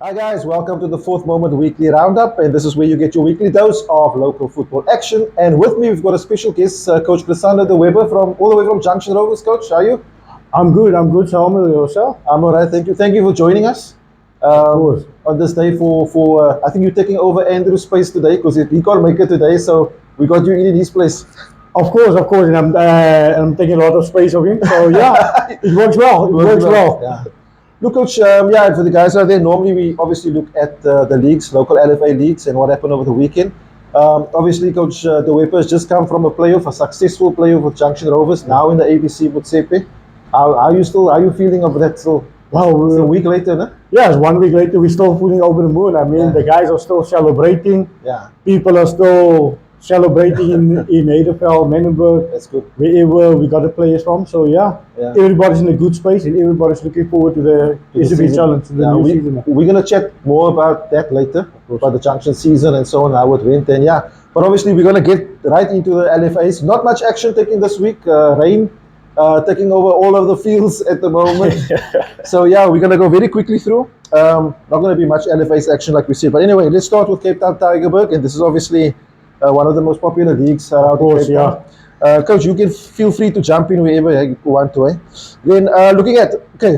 Hi guys, welcome to the Fourth Moment Weekly Roundup, and this is where you get your weekly dose of local football action. And with me, we've got a special guest, Coach Deweber from all the way from Junction Rovers. Coach, how are you? I'm good, Shamiel, yourself? I'm all right, thank you for joining us on this day. For I think you're taking over Andrew's space today because he can't make it today, so we got you in his place. Of course, and I'm taking a lot of space of him. So yeah, it works well. It works well. Yeah. Look, Coach, for the guys out there, normally we obviously look at the leagues, local LFA leagues, and what happened over the weekend. Obviously, Coach Deweber has just come from a playoff, a successful playoff with Junction Rovers, now in the ABC with Sepe. How are you feeling of that still? Well, it's a week later, no? Yes, 1 week later, we're still feeling over the moon. I mean, the guys are still celebrating. Yeah. People are still celebrating in Nederveld, Menenberg. That's good. Wherever we got the players from. So yeah, everybody's in a good space and everybody's looking forward to the SB Challenge, the new season. We're going to chat more about that later, about the Junction season and so on, how it went. And yeah, but obviously we're going to get right into the LFAs. Not much action taking this week. Rain taking over all of the fields at the moment. So yeah, we're going to go very quickly through. Not going to be much LFAs action like we said. But anyway, let's start with Cape Town Tygerberg. And this is obviously one of the most popular leagues around Cape Town. Coach, you can feel free to jump in wherever you want to. Then looking at,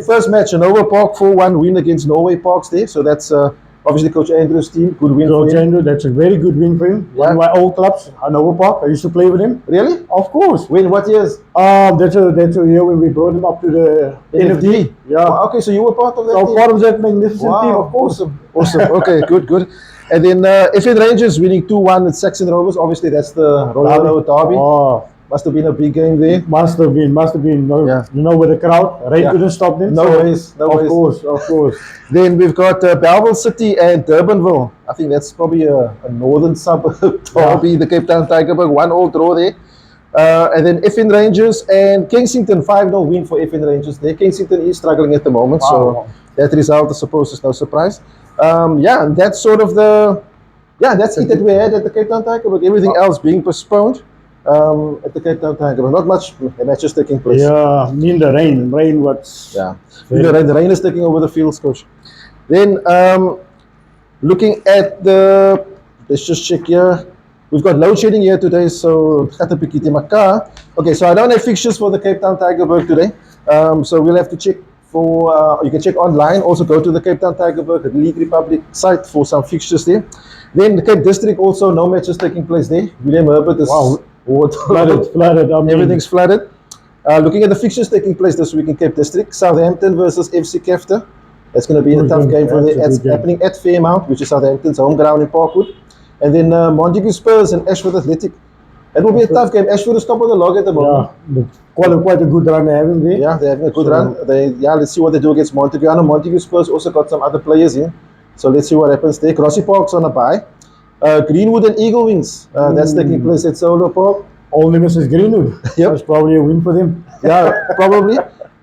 first match, Hanover Park 4-1 win against Norway Parks there. So that's obviously Coach Andrew's team. Good win for him. Coach Andrew, that's a very good win for him. One of my old clubs, Hanover Park. I used to play with him. Really? Of course. When? What years? That's a year when we brought him up to the NFD. Yeah. Oh, okay, so you were part of that team? Part of that magnificent team, of course. Awesome. Okay, good. And then FN Rangers winning 2-1 at Saxon Rovers. Obviously, that's the Royal Road Derby. Oh. Must have been a big game there. Must have been. You know, with the crowd, Rain couldn't stop them. No ways. Of course. Then we've got Belleville City and Durbanville. I think that's probably a northern suburb derby, the Cape Town Tygerberg. 1-1 draw there. And then FN Rangers and Kensington, 5-0 win for FN Rangers there. Kensington is struggling at the moment, so that result, I suppose, is no surprise. And that's sort of that's it that we had at the Cape Town Tygerberg. Everything else being postponed at the Cape Town Tygerberg. Not much matches taking place. Yeah, mean the rain. The rain is taking over the fields, Coach. Then looking at let's just check here. We've got load shedding here today, so okay, so I don't have fixtures for the Cape Town Tygerberg today. So we'll have to check for, you can check online, also go to the Cape Town Tygerberg League Republic site for some fixtures there. Then the Cape District also, no matches taking place there. William Herbert is flooded. Everything's flooded. Looking at the fixtures taking place this week in Cape District, Southampton versus FC Kefter. That's going to be a tough game for them. It's happening at Fairmount, which is Southampton's home ground in Parkwood. And then Montague Spurs and Ashford Athletic. It will be a tough game. Ashford is top of the log at the moment. Yeah, quite a good run they're having there. Yeah, they're having a good run. Let's see what they do against Montague. I know Montague Spurs also got some other players in. So let's see what happens there. Crossy Park's on a bye. Greenwood and Eagle Wings. That's taking place at Solo Park. All Nemesis Greenwood. Yep. That's probably a win for them. Yeah, probably.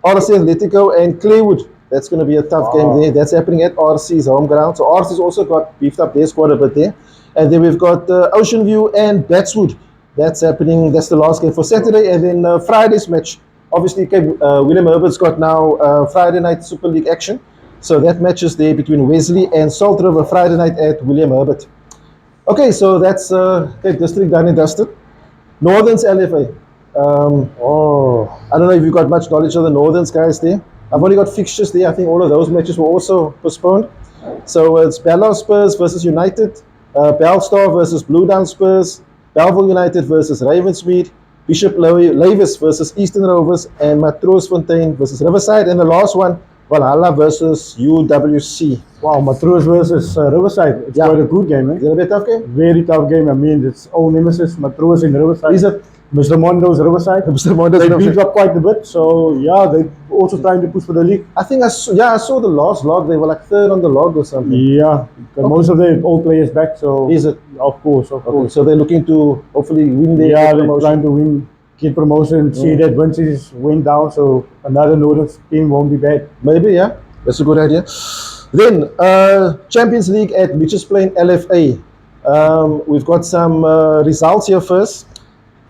RC Atletico and Claywood. That's going to be a tough game there. That's happening at RC's home ground. So RC's also got beefed up their squad a bit there. And then we've got Ocean View and Batswood. That's happening. That's the last game for Saturday. And then Friday's match. Obviously, William Herbert's got now Friday night Super League action. So that match is there between Wesley and Salt River Friday night at William Herbert. Okay, so that's Cape District done and dusted. Northern's LFA. I don't know if you've got much knowledge of the Northern's guys there. I've only got fixtures there. I think all of those matches were also postponed. So it's Bella Spurs versus United. Bellstar versus Blue Down Spurs, Belleville United versus Ravensmead, Bishop Lavis versus Eastern Rovers, and Matroosfontein versus Riverside. And the last one, Valhalla versus UWC. Wow, Matroos versus Riverside. It's quite a good game, eh? Is it a bit tough game? Very tough game. I mean, it's all Nemesis, Matroos in Riverside. Is it? Mr. Mondo's Riverside. They beat up quite a bit, so yeah, they're also trying to push for the league. I think I saw the last log. They were like third on the log or something. Yeah, most of the old players back. So is it? Of course. So they're looking to hopefully win their they're trying to get promotion. See that Vinces went down, so another Northern team won't be bad. Maybe, yeah, that's a good idea. Then Champions League at Mitchells Plain LFA. We've got some results here first.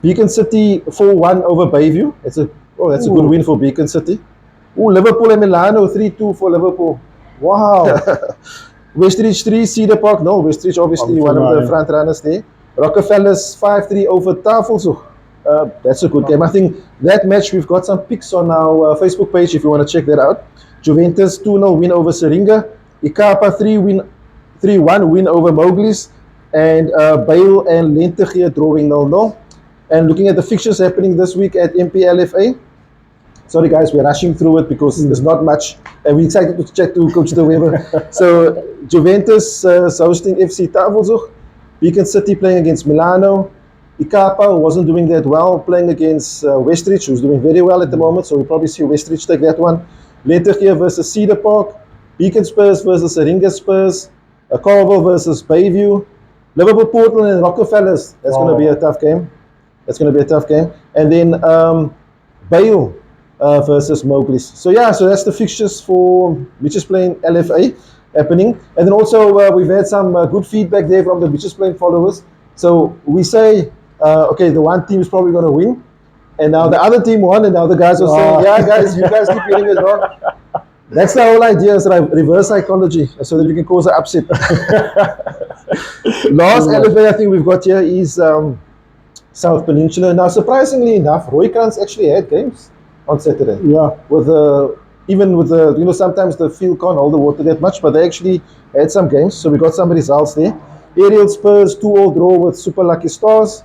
Beacon City 4-1 over Bayview. That's a good win for Beacon City. Liverpool and Milano 3-2 for Liverpool. Wow. Westridge 3, Cedar Park, no, Westridge obviously one of the front runners there. Rockefeller's 5-3 over Tafelzug. That's a good game. I think that match, we've got some pics on our Facebook page if you want to check that out. Juventus 2-0 win over Seringa. Ikapa 3-1 win over Mowgli's. And Bale and Lentegeur drawing 0-0. And looking at the fixtures happening this week at MPLFA. Sorry guys, we're rushing through it because there's not much. And we're excited to chat to Coach Deweber. So Juventus is hosting FC Tafelzug. Beacon City playing against Milano. Ikapa, who wasn't doing that well, playing against Westridge, who's doing very well at the moment. So we'll probably see Westridge take that one. Lentegeur versus Cedar Park. Beacon Spurs versus Seringa Spurs. Carvel versus Bayview. Liverpool, Portland, and Rockefellers. That's going to be a tough game. That's going to be a tough game. And then Bale versus Mowgli's. So yeah, so that's the fixtures for Bitches Playing LFA happening. And then also we've had some good feedback there from the Bitches Playing followers. So we say, okay, the one team is probably going to win. And now the other team won, and now the guys are saying, yeah, guys, you guys keep getting it wrong. That's the whole idea, is reverse psychology, so that you can cause an upset. Last LFA I think we've got here is South Peninsula. Now, surprisingly enough, Roykrans actually had games on Saturday. Yeah. With even with the, you know, sometimes the field can't hold the water that much, but they actually had some games. So we got some results there. Aerial Spurs 2-2 draw with Super Lucky Stars.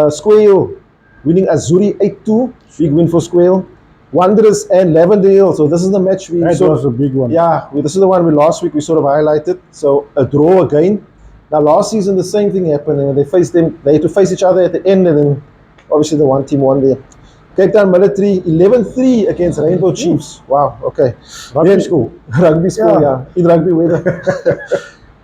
Squale winning Azuri 8-2. Big win for Squale. Wanderers and Lavendale. So this is the match we that was a big one. Yeah, this is the one we last week we sort of highlighted. So a draw again. Now last season the same thing happened, and they had to face each other at the end, and then obviously the one team won there. Cape Town Military 11-3 against Rainbow Chiefs. Wow, okay. Rugby school. Rugby school, yeah. In rugby weather.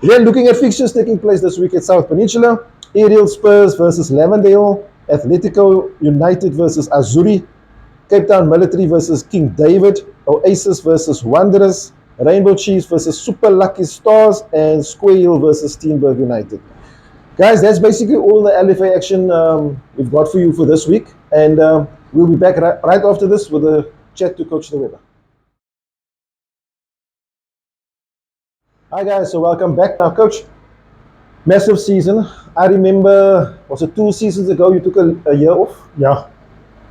Then looking at fixtures taking place this week at South Peninsula. Aerial Spurs versus Lavendale. Atletico United versus Azuri. Cape Town Military versus King David. Oasis versus Wanderers. Rainbow Chiefs versus Super Lucky Stars. And Squale versus Steenberg United. Guys, that's basically all the LFA action we've got for you for this week. And we'll be back right after this with a chat to Coach Deweber. Hi guys, so welcome back. Now Coach, massive season. I remember, was it 2 seasons ago you took a year off? Yeah.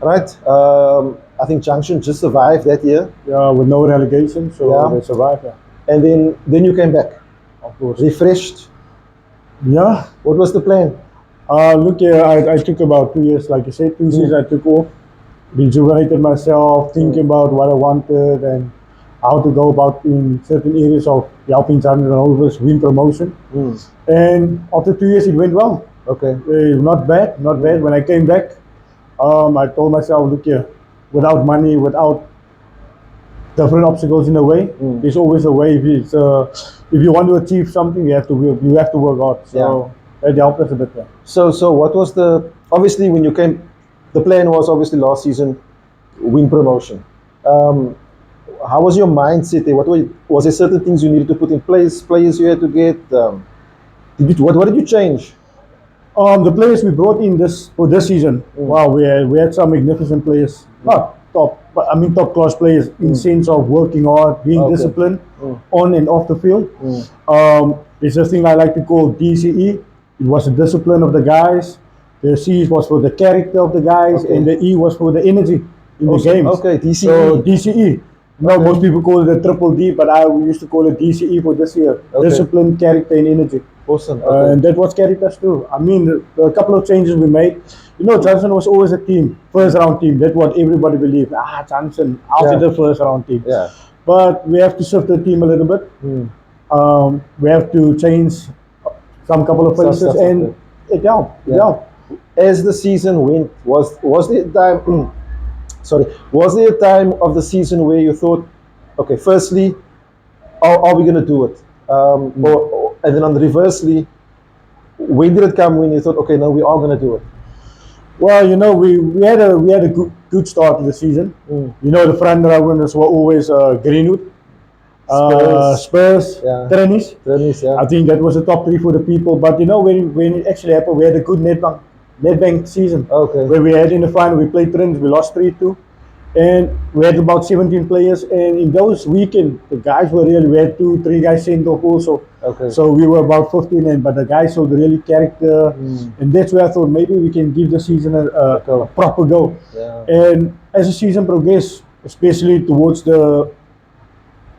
Right? I think Junction just survived that year. Yeah, with no relegation, so they survived. Yeah. And then you came back. Of course. Refreshed. Yeah. What was the plan? Look here, I took about 2 years, like you said, 2 seasons I took off. Rejuvenated myself, thinking about what I wanted and how to go about in certain areas of helping Junction Rovers win promotion. And after 2 years it went well. Okay. Not bad. When I came back, I told myself, look here, without money, without different obstacles in the way, there's always a way. If you want to achieve something, you have to work hard. So that helped us a bit. Yeah. So what was obviously when you came, the plan was obviously last season, win promotion. How was your mindset there? Was there certain things you needed to put in place, players you had to get? What did you change? The players we brought in for this season, wow, we had some magnificent players. Not top, but I mean top class players in sense of working hard, being disciplined on and off the field. It's a thing I like to call DCE. It was the discipline of the guys. The C was for the character of the guys, and the E was for the energy in the games. Okay, DCE. So DCE. No, most people call it a triple D, but I used to call it DCE for this year. Discipline, character, and energy. Awesome. And that was carried us too. I mean, a couple of changes we made. You know, Johnson was always a team, first round team. That's what everybody believed. Johnson, after the first round team. Yeah. But we have to shift the team a little bit. We have to change some couple of places, and it helped. Yeah. As the season went, was there a time? Was there a time of the season where you thought, okay, firstly, are we going to do it? And then on the reversely, when did it come when you thought, okay, no, we are going to do it? Well, you know, we had a good start to the season. You know, the front runners were always Greenwood, Spurs, Trennis. I think that was the top 3 for the people. But you know, when it actually happened, we had a good netbank season. Okay. Where we had in the final, we played Trennis, we lost 3-2. And we had about 17 players, and in those weekends, the guys were really, we had 2, 3 guys sent off also. Okay. So we were about 15, but the guys showed really character, and that's where I thought maybe we can give the season a proper go. Yeah. And as the season progressed, especially towards the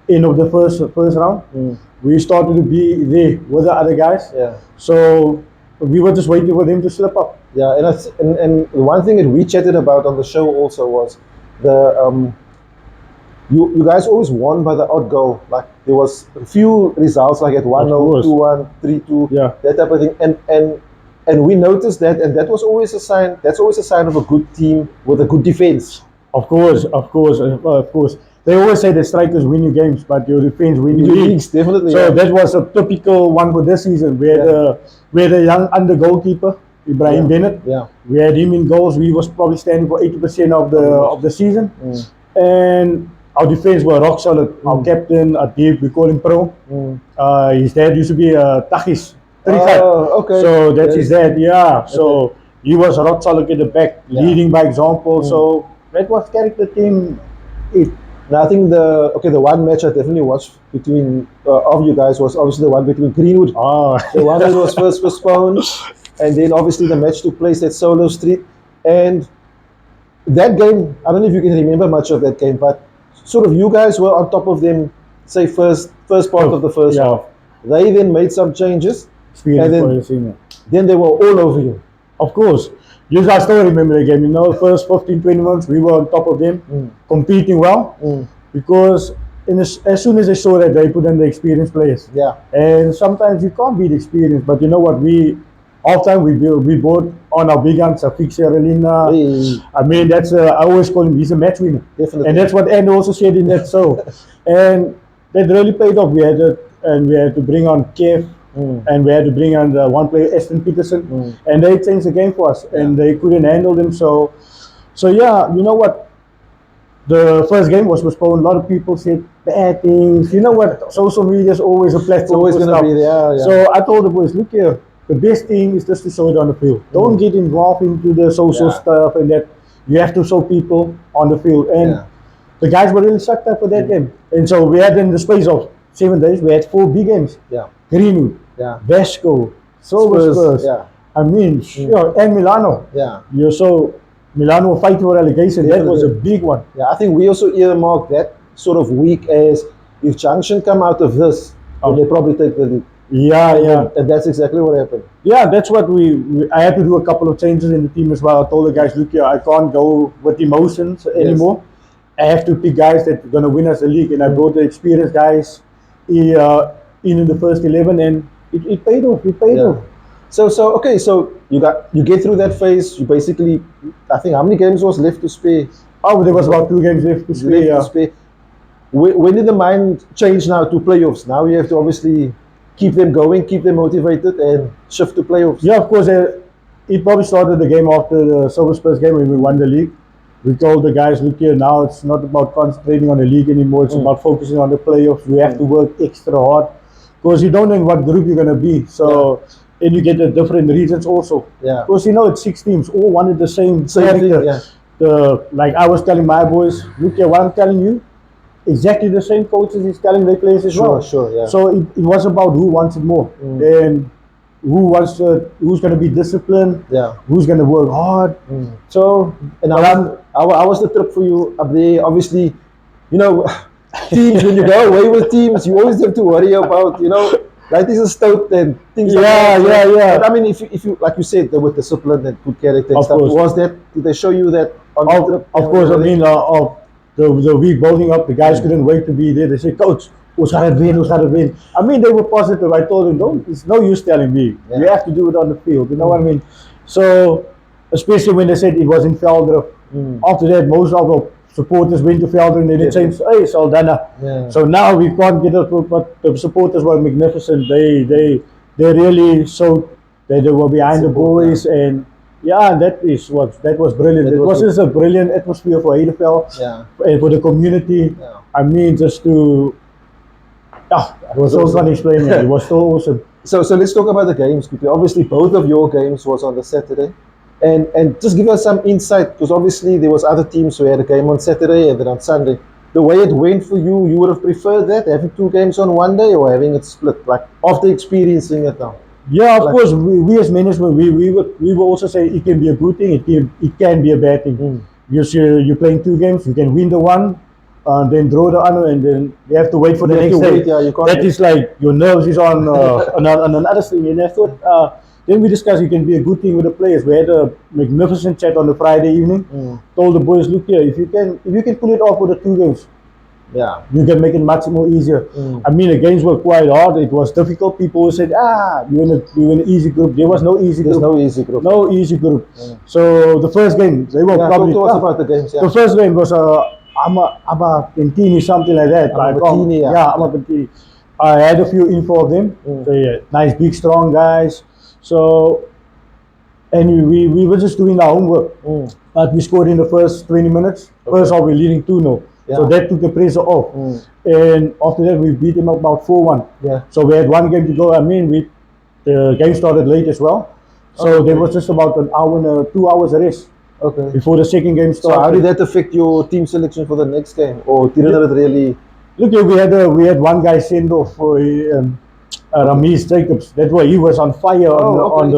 end of the first round, we started to be there with the other guys. Yeah. So we were just waiting for them to slip up. Yeah, and one thing that we chatted about on the show also was the you guys always won by the odd goal. Like there was a few results like at 1-0, 2-1, 3-2, yeah, that type of thing. And we noticed that, and that was always a sign. That's always a sign of a good team with a good defense. Of course. They always say the strikers win your games, but your defense win your leagues. Definitely. So that was a typical one for this season. We had the young under goalkeeper, Ibrahim Bennett. Yeah. We had him in goals. We was probably standing for 80% of the season. And our defense were rock solid. Our captain, Adib, we call him Pro. His dad used to be Takis. Okay. So that's his dad, yeah. So he was rock solid at the back, leading by example. So that was character team. Now I think the one match I definitely watched between of you guys was obviously the one between Greenwood. The one that was first postponed, and then obviously the match took place at Solo Street. And that game, I don't know if you can remember much of that game, but sort of you guys were on top of them, say first part of the first half. They then made some changes, and then they were all over you. Of course. Yes, I still remember the game. You know, first 15, 20 minutes, we were on top of them, competing well, because as soon as they saw that, they put in the experienced players. Yeah. And sometimes you can't beat experience, but you know what? All time we bought on our big guns, Fixer, Relina. I mean, that's I always call him. He's a match winner. Definitely. And that's what Andy also said in that show. And that really paid off. We had to bring on Kev. And we had to bring on the one player, Aston Peterson, and they changed the game for us, and they couldn't handle them. So yeah, you know what? The first game was postponed. A lot of people said bad things. You know what? Social media is always a platform. It's always going to be there. Yeah. So I told the boys, look here, the best thing is just to show it on the field. Don't get involved into the social stuff, and that you have to show people on the field. And the guys were really sucked up for that game. And so we had in the space of 7 days, we had 4 big games. Yeah. Greenwood, Vasco, Spurs, I mean, and Milano. Yeah. So Milano fighting for relegation. Definitely. That was a big one. Yeah, I think we also earmarked that sort of week as if Junction come out of this, then they probably take the lead. Yeah. And that's exactly what happened. Yeah, that's what I had to do a couple of changes in the team as well. I told the guys, look here, I can't go with emotions anymore. I have to pick guys that are going to win us the league. And I brought the experienced guys in the first 11, and it paid off. It paid off. So okay, so you get through that phase. You basically, I think, how many games was left to spare? Oh, there was about 2 games left to spare. When did the mind change now to playoffs? Now you have to obviously keep them going, keep them motivated, and shift to playoffs. Yeah, of course. It probably started the game after the Silver Spurs game when we won the league. We told the guys, look here, now it's not about concentrating on the league anymore. It's about focusing on the playoffs. We have to work extra hard, because you don't know in what group you're going to be. So, and you get the different regions also. Yeah. Because you know it's 6 teams, all wanted the same character. Thing, like I was telling my boys, look here, what I'm telling you, exactly the same coaches is telling their players as well. Sure, yeah. So it was about who wants it more, and who's going to be disciplined, who's going to work hard. So, and how was the trip for you up there? Obviously, you know, teams, when you go away with teams, you always have to worry about, like this is stout and things like that. Yeah. But I mean, if you, like you said, they were disciplined and good character and stuff. Course. Did they show you that on the trip? Of course, I mean, the week building up, the guys couldn't wait to be there. They said, Coach, who's going to win? I mean, they were positive. I told them, it's no use telling me. You have to do it on the field. You know what I mean? So, especially when they said it was in Veldre. After that, most of the supporters went to Veldre and they didn't say, hey, Saldana. So now we can't get it, but the supporters were magnificent. They really showed that they were behind the boys, and that was brilliant. It was just a brilliant atmosphere for Hedeveld and for the community. I mean, just to it was so fun explaining it. It was so awesome. So let's talk about the games quickly. Obviously, both of your games was on the Saturday. And just give us some insight, because obviously there was other teams who had a game on Saturday and then on Sunday. The way it went for you, you would have preferred that, having 2 games on one day, or having it split, like after experiencing it now? Yeah, of course. We as management, we will also say it can be a good thing. It can be a bad thing. Because you're playing 2 games, you can win the one, then draw the other, and then you have to wait for the next day. That is like your nerves is on on another thing. And I thought, then we discussed it can be a good thing with the players. We had a magnificent chat on the Friday evening. Told the boys, look here, if you can pull it off with the 2 games, you can make it much more easier. I mean, the games were quite hard. It was difficult. People said, you're in an easy group. There was no easy group. There's no easy group. No easy group. So the first game, they were probably... Talk to us about the games, The first game was Ama Pentini, something like that. Ama Pentini. I had a few info of them. So, nice, big, strong guys. So, and we were just doing our homework. But we scored in the first 20 minutes. First off, we're leading 2-0. So that took the pressure off. And after that, we beat them about 4-1. So we had 1 game to go. I mean, the game started late as well. So there was just about an hour and 2 hours rest before the second game started. So how did that affect your team selection for the next game? Or didn't it really... Look, we had one guy sent off for Ramis Jacobs. That's why he was on fire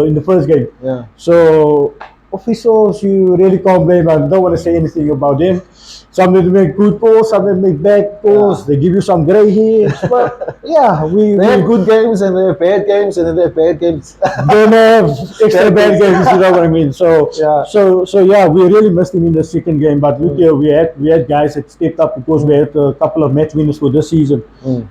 in the first game. So officials, you really can't blame. I don't want to say anything about them. Some of them make good calls, some of them make bad calls. They give you some grey hairs, but they have good games and they have bad games, and then they have bad games. They have extra bad games, you know what I mean. So we really missed him in the second game. But look here, we had guys that stepped up, because we had a couple of match winners for this season,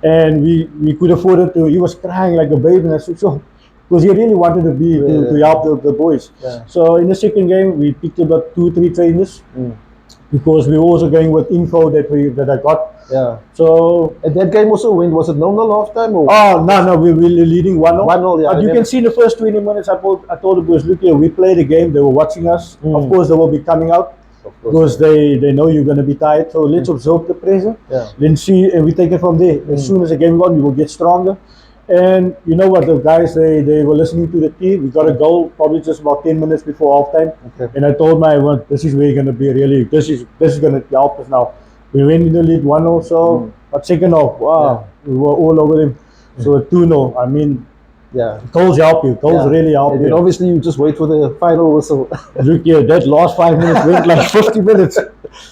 and we could afford it to. He was crying like a baby, and I said, so. Because he really wanted to help the boys. So in the second game, we picked up 2-3 trainers. Because we were also going with info that I got. So and that game also went. Was it 0-0 halftime? No, we were leading 1-0. 1-0, But you can see in the first 20 minutes, I told the boys, look here, we played the game. They were watching us. Of course, they will be coming out because they know you're going to be tired. So let's absorb the pressure. Then see, and we take it from there. As soon as the game on, we will get stronger. And you know what, the guys, they were listening to the team. We got a goal probably just about 10 minutes before halftime. And I told my everyone, this is where you're going to be really, this is going to help us now. We went in the lead 1 also, but second half, we were all over them. So 2-0, I mean, goals help you, goals really help you. And obviously you just wait for the final whistle. Look here, that last 5 minutes went like 50 minutes.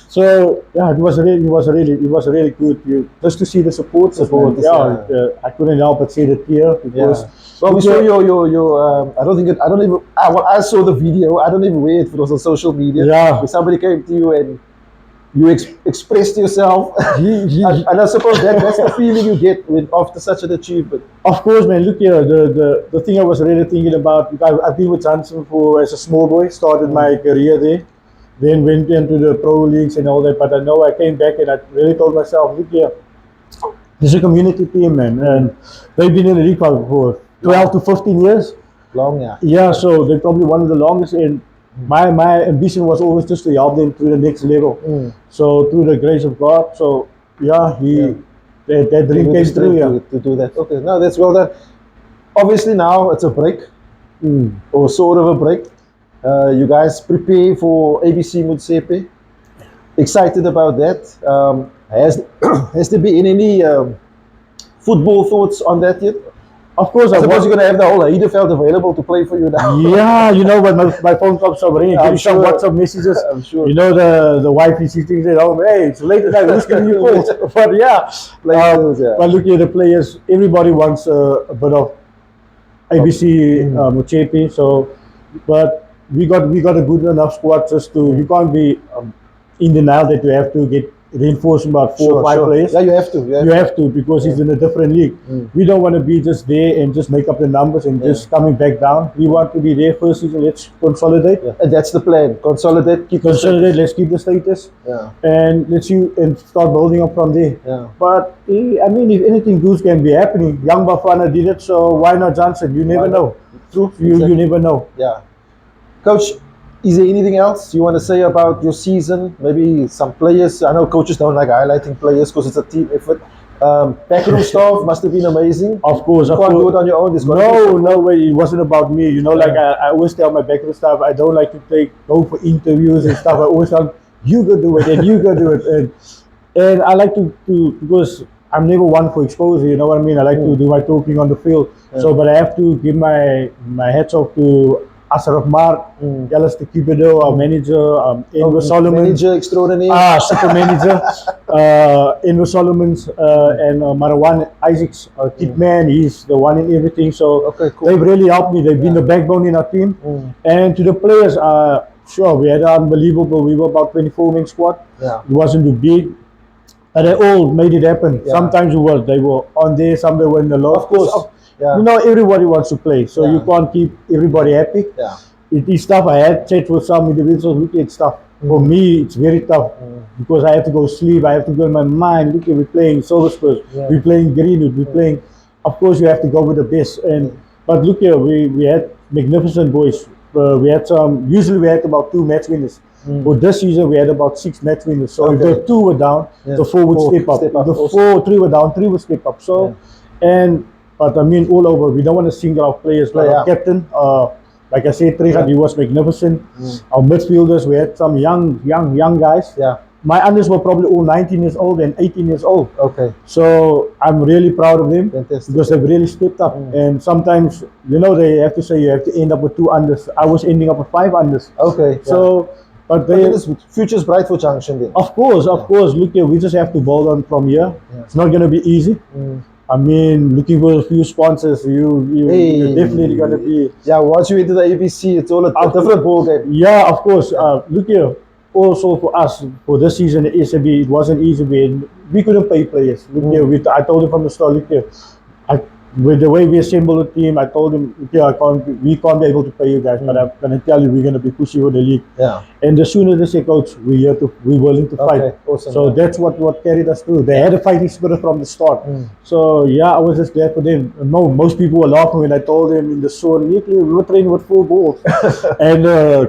So it was really good. Just to see the support. I couldn't help but see the tear because. Well, we saw your I saw the video. I don't even where it was on social media. Where somebody came to you and you expressed yourself. And I suppose that's the feeling you get after such an achievement. Of course, man. Look here, the thing I was really thinking about. I've been with Johnson as a small boy. Started my career there. Then went into the pro leagues and all that, but I know I came back and I really told myself, look here, this is a community team, man, and they've been in the league for 12 to 15 years. Long, yeah. Yeah, so they're probably one of the longest, and my ambition was always just to help them to the next level. So through the grace of God, so that dream came true, to do that. Okay, no, that's well done. Obviously now it's a break, or sort of a break. You guys prepare for ABC Motsepe. Excited about that. Has there been any football thoughts on that yet? Of course, I suppose you're going to have the whole Heidelveld available to play for you now. Yeah, you know when my phone comes up ringing, give me some WhatsApp messages. I'm sure. You know the wife is sitting at home. Hey, it's late at night. Who's giving you calls? But but look here, the players. Everybody wants a bit of ABC Motsepe. So, but we got a good enough squad just to. You can't be in denial that you have to get reinforcement about 4 or 5 players. Yeah, you have to. You have to because it's in a different league. We don't want to be just there and just make up the numbers and just coming back down. We want to be there first season. Let's consolidate. And that's the plan. Consolidate. Let's keep the status. And let's start building up from there. But I mean, if anything good can be happening, Young Bafana did it, so why not Johnson? You never know. True. You never know. Yeah. Coach, is there anything else you want to say about your season? Maybe some players. I know coaches don't like highlighting players because it's a team effort. Backroom staff must have been amazing. Of course, you can't do it on your own. No way. It wasn't about me. You know, like I always tell my backroom staff, I don't like to go for interviews and stuff. I always tell you go do it and you go do it, and I like to because I'm never one for exposure. You know what I mean? I like to do my talking on the field. So, but I have to give my hats off to Asraf Mark, Yalas de Cupido, our manager, Enver Solomon. Manager extraordinaire. Super manager. Enver Solomons and Marwan Isaacs, kid man, he's the one in everything. So they've really helped me. They've been the backbone in our team. And to the players, sure, we had an unbelievable, we were about 24-man squad. It wasn't too big. And they all made it happen. Sometimes they were on there, some they were in the low. Of course. You know, everybody wants to play, so you can't keep everybody happy. It is tough. I had chats with some individuals. Look, it's tough. For me, it's very tough because I have to go sleep. I have to go in my mind. Look, we're playing Silver Spurs. We're playing Greenwood. We're playing. Of course, you have to go with the best. But look here, we had magnificent boys. We had usually we had about 2 match winners. For this season, we had about 6 match winners. So if the 2 were down, the 4 would step up. If the 3 were down, 3 would step up. So, but I mean, all over, we don't want to single out players like our captain. Like I said, Trigan, he was magnificent. Our midfielders, we had some young guys. My unders were probably all 19 years old and 18 years old. So I'm really proud of them because they've really stepped up. And sometimes, you know, they have to say you have to end up with 2 unders. I was ending up with 5 unders. So, but future's bright for Junction then. Of course. Look here, we just have to build on from here. It's not going to be easy. I mean, looking for a few sponsors, you're definitely going to be... Yeah, once you enter the ABC, it's all a different ball game. Yeah, of course. Look here, also for us, for this season at SAB, it wasn't easy. We couldn't pay players. Look here, I told them from the start, look here, with the way we assembled the team, I told him, okay, we can't be able to pay you guys, but I'm going to tell you, we're going to be pushing for the league. And as soon as they say, coach, we're willing to fight. Awesome, so that's what carried us through. They had a fighting spirit from the start. So yeah, I was just glad for them. No, most people were laughing when I told them in the zone, we were training with 4 balls. And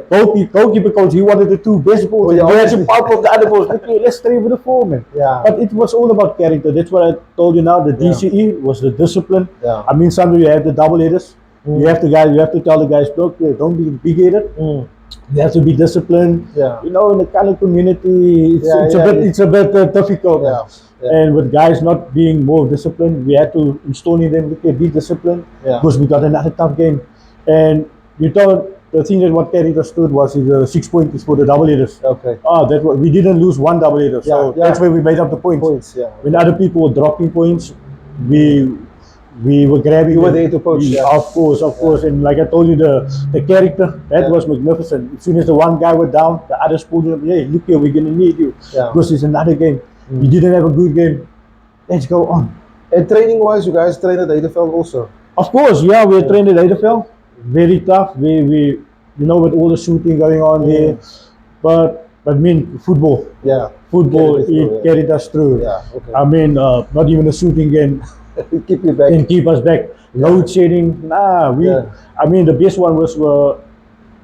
goalkeeper coach, he wanted the 2 best balls. We had to pop up the other balls. Okay, let's train with the 4, man. But it was all about character. That's what I told you now. The DCE was the discipline. I mean, sometimes you have the double headers. You have to tell the guys, look, don't be big-headed. You have to be disciplined. You know, in the Kalik community, it's a bit difficult. And with guys not being more disciplined, we had to install in them, okay, be disciplined, because we got another tough game. And you thought the thing that what carried us through was the 6 points for the double headers. We didn't lose 1 double header, so that's where we made up the points. When other people were dropping points, we were grabbing. You were there to coach. Of course. And like I told you, the character, that was magnificent. As soon as the one guy went down, the others pulled him. Hey, look here, we're gonna need you. Because it's another game. You didn't have a good game. Let's go on. And training-wise, you guys trained at Heideveld also? Of course, we trained at Heideveld. Very tough. We you know, with all the shooting going on there. But I mean, football. Football, it carried us through. I mean, not even a shooting game. Keep you back. And keep us back. Load shedding. I mean, the best one was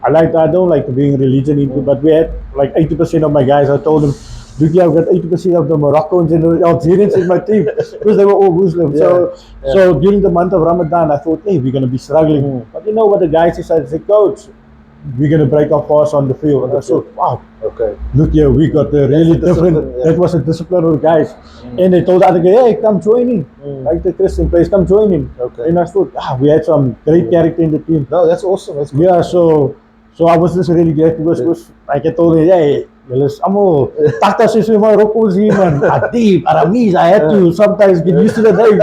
I don't like to bring religion into, but we had like 80% of my guys. I told them, look, I've got 80% of the Moroccans and the Algerians in my team because they were all Muslims. So during the month of Ramadan, I thought, hey, we're going to be struggling. But you know what the guys decided? They said, coach, we're going to break our fast on the field. And I thought, wow. Look here, we got a really different. That was a discipline of the guys. And they told the other guy, hey, come join in. Like the Christian place, come join in. And I thought, we had some great character in the team. No, that's awesome. That's good. Yeah, so I was just really glad because like I told him, hey, amo, taktas is my Roko's here, man. Adib, Aramis, I had to sometimes get used to the name.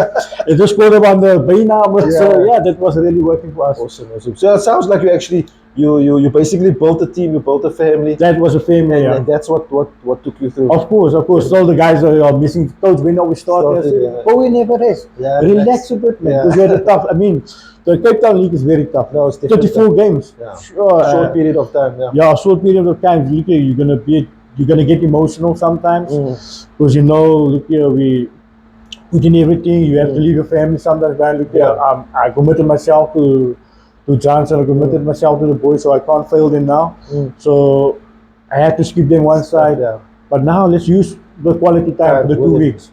It just called him on the Bainam. So yeah, that was really working for us. Awesome. So it sounds like you actually you basically built a team, you built a family. That was a family, and that's what took you through. Of course. All the guys are missing. Coach, we know we started, but we never rest. Relax a bit, man. Because we had a tough. I mean, the Cape Town League is very tough. No, it's 34 games. Short period of time. Short period of time. Look here, you're gonna get emotional sometimes because you know, look here, we put in everything. You have to leave your family sometimes. Man, look here, I committed myself to Johnson. I committed myself to the boys, so I can't fail them now. So I had to skip them one side. But now let's use the quality time, the 2 weeks.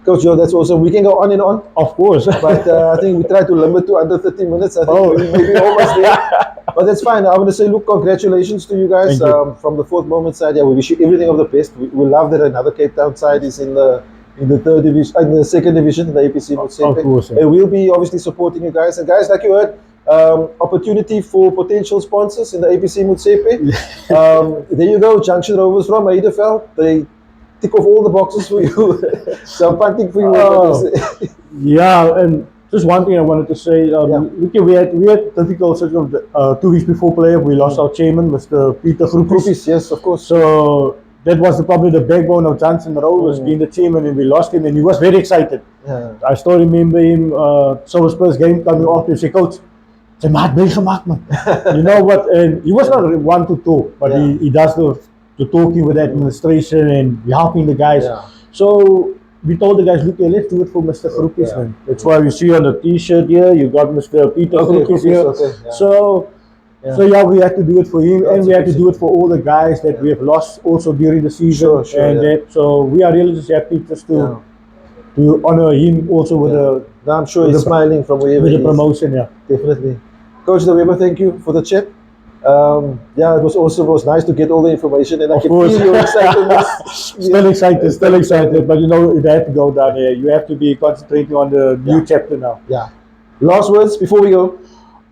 Coach Joe, that's awesome. We can go on and on, Of course. but I think we try to limit to under 30 minutes. I think we maybe almost there. But that's fine. I want to say, look, congratulations to you guys. Thank you. From the Fourth Moment side, yeah, we wish you everything of the best. We love that another Cape Town side is in the third division, in the second division, the APC Motsepe. Of course, yeah. And we'll be obviously supporting you guys. And guys, like you heard, opportunity for potential sponsors in the APC Motsepe. There you go, Junction Rovers from Heideveld. They tick off all the boxes for you. So I'm punting for you. Yeah, and just one thing I wanted to say. Look, we had difficult such of 2 weeks before playoff. We lost our chairman, Mr. Peter Groepjes. Yes, of course. So that was probably the backbone of Johnson Rovers, being the chairman, and we lost him, and he was very excited. Yeah. I still remember him. So his first game coming off, he said, "Coach, sy maat meegemaak, man." You know what? And he was not one to talk, but he does the talking with the administration and helping the guys. Yeah. So we told the guys, look, let's do it for Mr. Groepjes, man. That's why we see on the T-shirt here, you got Mr. Peter Groepjes here. So yeah, we had to do it for him, and we had to do it for all the guys that we have lost also during the season. So we are really just happy just to honor him also with I'm sure he's smiling from wherever with he the promotion. Yeah, definitely. Coach Deweber, thank you for the chat. It was awesome. It was nice to get all the information, and I can feel your excitement. Still excited, but you know, it had to go down here. You have to be concentrating on the new chapter now. Yeah. Last words before we go.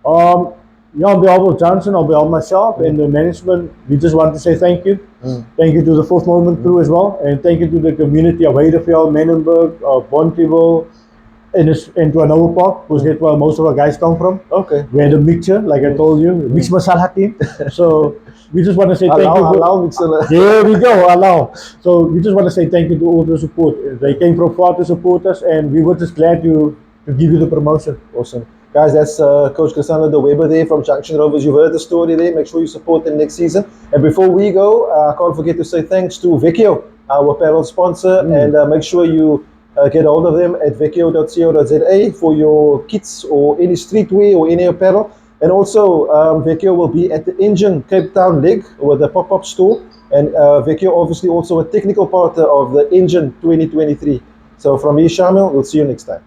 On behalf of Johnson, on behalf of myself and the management, we just want to say thank you. Thank you to the Fourth Moment crew as well, and thank you to the community of Heideveld, Menenberg, Bontewil, and to Anoa Park, because that's where most of our guys come from. Okay. We had a mixture, like I told you, mixed masala team. So we just want to say thank you. There we go, allow. So we just want to say thank you to all the support. They came from far to support us, and we were just glad to give you the promotion. Awesome. Guys, that's Coach Deweber there from Junction Rovers. You've heard the story there. Make sure you support them next season. And before we go, I can't forget to say thanks to Pequeno, our apparel sponsor, and make sure you get hold of them at pequeno.co.za for your kits or any streetwear or any apparel. And also, Pequeno will be at the Engine Cape Town leg with a pop-up store. And Pequeno obviously also a technical partner of the Engine 2023. So from me, Shamiel, we'll see you next time.